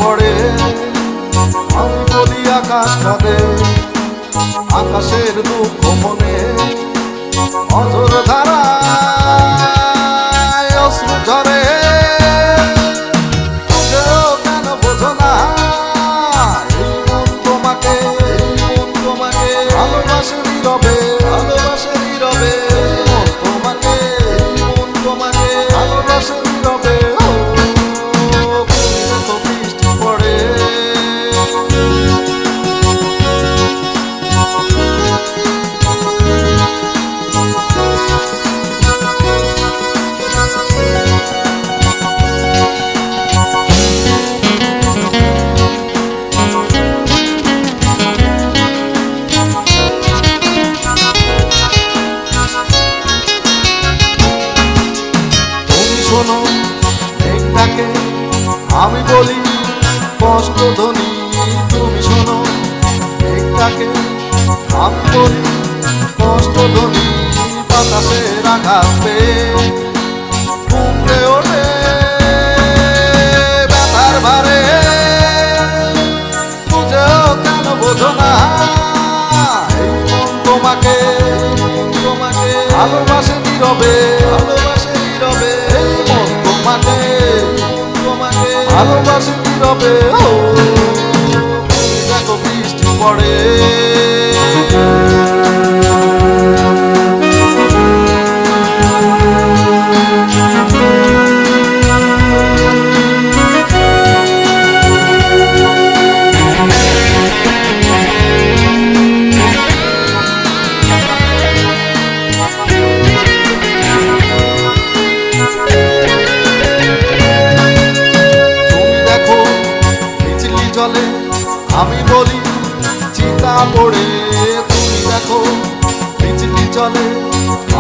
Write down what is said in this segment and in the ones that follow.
পড়ে আমি বলি আকাশ কাঁদে আকাশের দুঃখ মনে অঝোর ধারায় অশ্রু ঝরে বুঝেও কেন বোঝো না এই মন তোমাকে ভালোবাসে নীরবে মন তোমাকে ভালোবাসে নীরবে তো বৃষ্টি পড়ে শোনো মেঘটাকে আমি বলি কষ্ট ধ্বনি তুমি শোনো মেঘটাকে আমি বলি কষ্ট ধ্বনি বাতাসের আঘাতে উপড়ে ওঠে ব্যথার ভারে বুঝেও কেন বোঝো না এই মন তোমাকে ভালোবাসে নীরবে ভালোবাসি নীরবে দেখো বৃষ্টি পড়ে আমি বলি চিতা পড়ে তুমি দেখো বিজলি চলে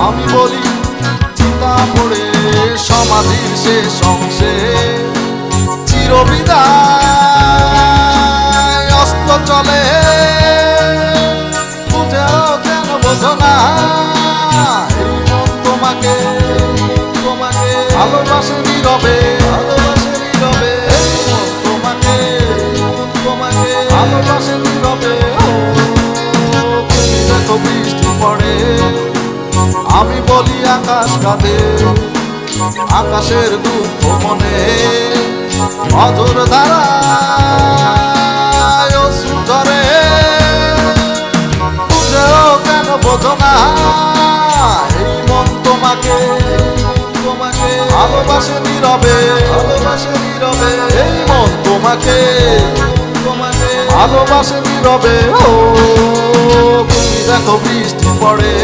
আমি বলি চিতা পড়ে সমাধির শেষ অংশে চিরবিদায় অস্ত চলে বুঝেও কেন বোঝো না এই মন তোমাকে ভালোবাসে নীরবে এই মন তোমাকে ভালোবাসে নীরবে দেখো বৃষ্টি পড়ে আমি বলি আকাশ কাঁদে আকাশের দুঃখ মনে অঝোর ধারায় অশ্রু ঝরে বুঝেও কেন বোঝো না এই মন তোমাকে ভালোবাসে নীরবে এই মন তোমাকে ভালোবাসে নীরবে দেখো বৃষ্টি পড়ে।